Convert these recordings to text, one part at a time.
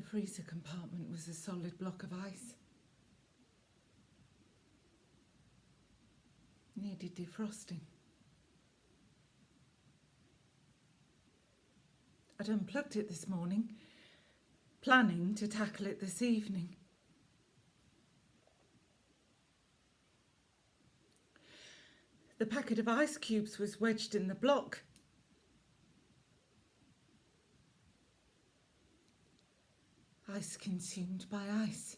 freezer compartment was a solid block of ice. Needed defrosting. I'd unplugged it this morning, planning to tackle it this evening. The packet of ice cubes was wedged in the block. Ice consumed by ice.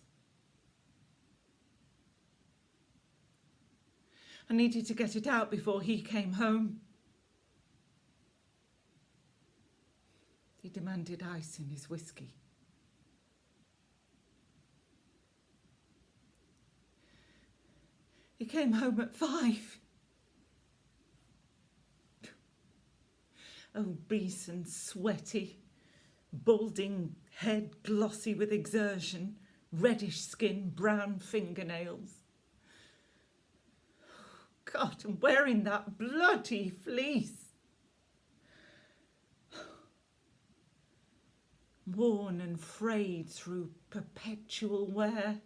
I needed to get it out before he came home. He demanded ice in his whiskey. He came home at 5. Obese and sweaty, balding head glossy with exertion, reddish skin, brown fingernails. God, and wearing that bloody fleece. Worn and frayed through perpetual wear.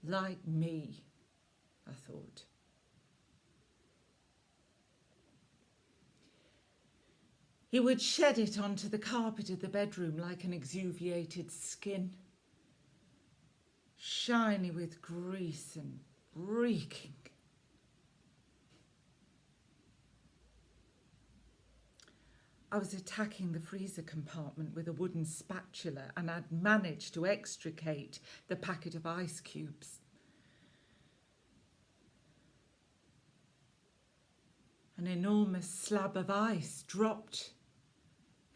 Like me, I thought. He would shed it onto the carpet of the bedroom like an exuviated skin, shiny with grease and reeking. I was attacking the freezer compartment with a wooden spatula and I'd managed to extricate the packet of ice cubes. An enormous slab of ice dropped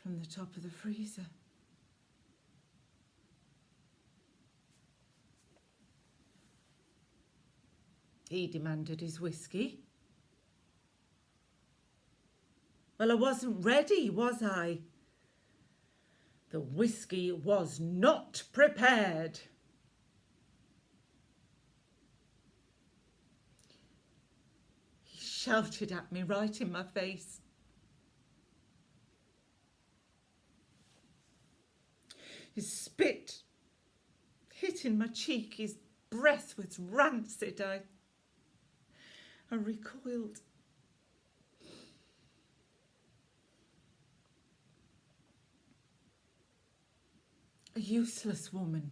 from the top of the freezer. He demanded his whiskey. Well, I wasn't ready, was I? The whiskey was not prepared. He shouted at me right in my face. His spit hit in my cheek. His breath was rancid. I recoiled. A useless woman,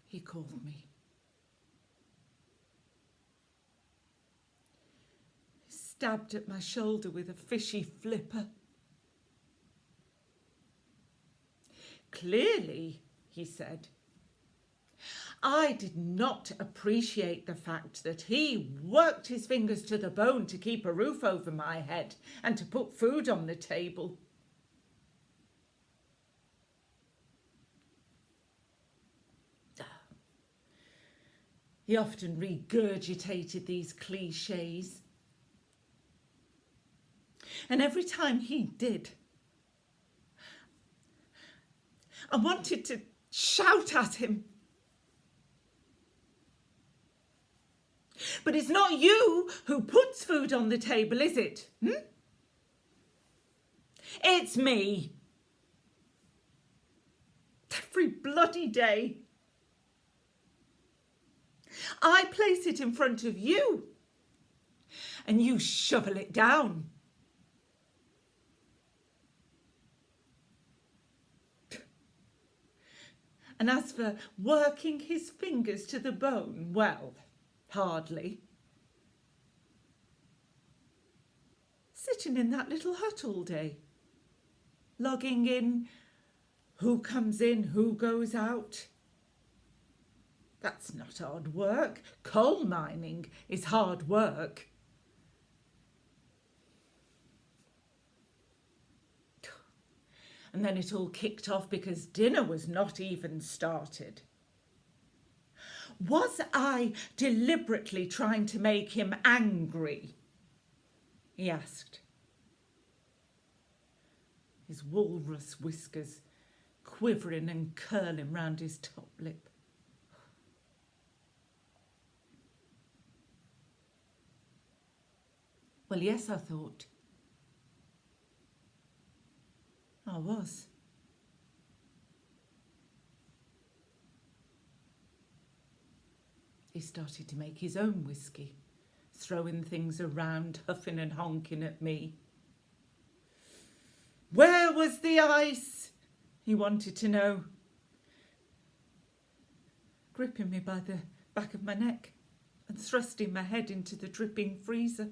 he called me. He stabbed at my shoulder with a fishy flipper. Clearly, he said, I did not appreciate the fact that he worked his fingers to the bone to keep a roof over my head and to put food on the table. He often regurgitated these cliches. And every time he did, I wanted to shout at him. But it's not you who puts food on the table, is it? It's me. Every bloody day. I place it in front of you and you shovel it down. And as for working his fingers to the bone, well, hardly. Sitting in that little hut all day, logging in who comes in, who goes out. That's not hard work. Coal mining is hard work. And then it all kicked off because dinner was not even started. Was I deliberately trying to make him angry? He asked. His walrus whiskers quivering and curling round his top lip. Well, yes, I thought. I was. started to make his own whiskey, throwing things around, huffing and honking at me. Where was the ice? He wanted to know, gripping me by the back of my neck and thrusting my head into the dripping freezer.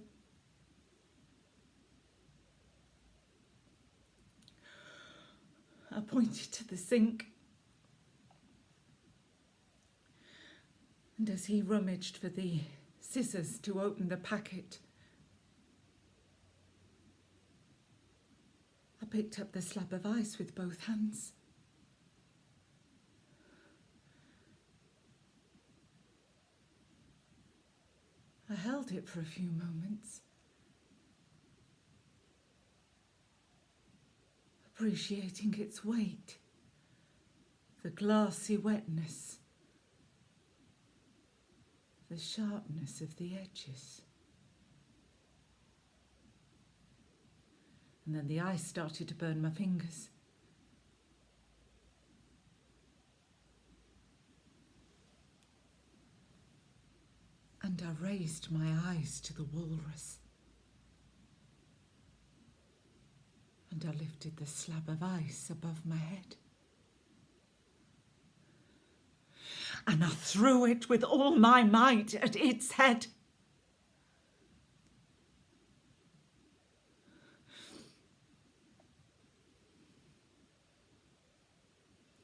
I pointed to the sink, and as he rummaged for the scissors to open the packet, I picked up the slab of ice with both hands. I held it for a few moments, appreciating its weight, the glassy wetness, the sharpness of the edges. And then the ice started to burn my fingers. And I raised my eyes to the walrus. And I lifted the slab of ice above my head. And I threw it with all my might at its head.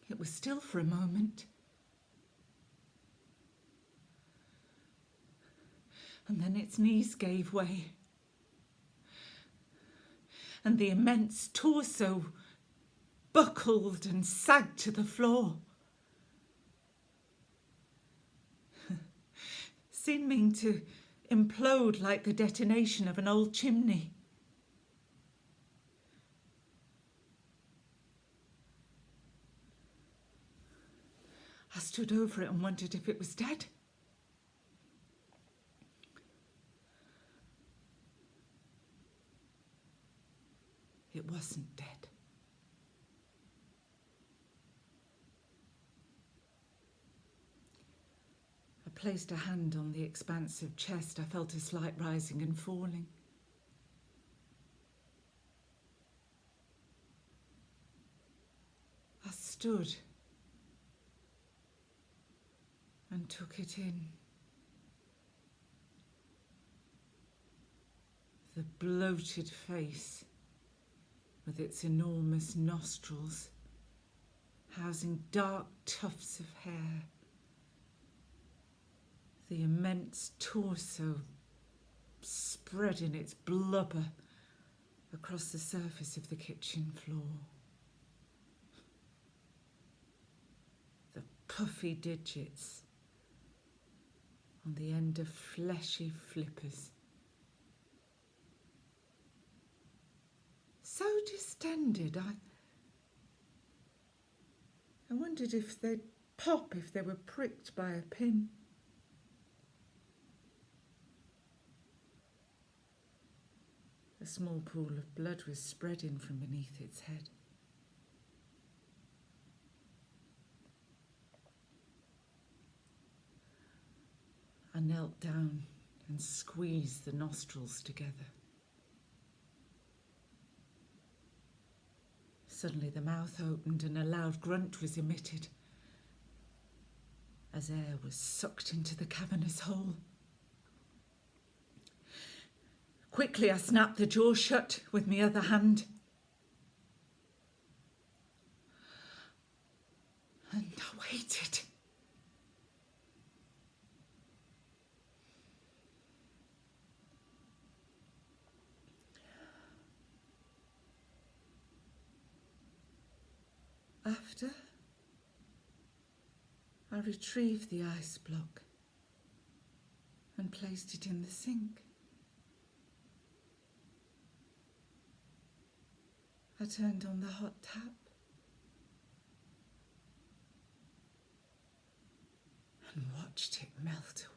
It was still for a moment. And then its knees gave way. And the immense torso buckled and sagged to the floor, seeming to implode like the detonation of an old chimney. I stood over it and wondered if it was dead. It wasn't dead. I placed a hand on the expansive chest. I felt a slight rising and falling. I stood and took it in. The bloated face with its enormous nostrils, housing dark tufts of hair. The immense torso spreading its blubber across the surface of the kitchen floor. The puffy digits on the end of fleshy flippers. So distended, I wondered if they'd pop if they were pricked by a pin. A small pool of blood was spreading from beneath its head. I knelt down and squeezed the nostrils together. Suddenly the mouth opened and a loud grunt was emitted as air was sucked into the cavernous hole. Quickly I snapped the jaw shut with my other hand. And I waited. After, I retrieved the ice block and placed it in the sink. I turned on the hot tap and watched it melt away.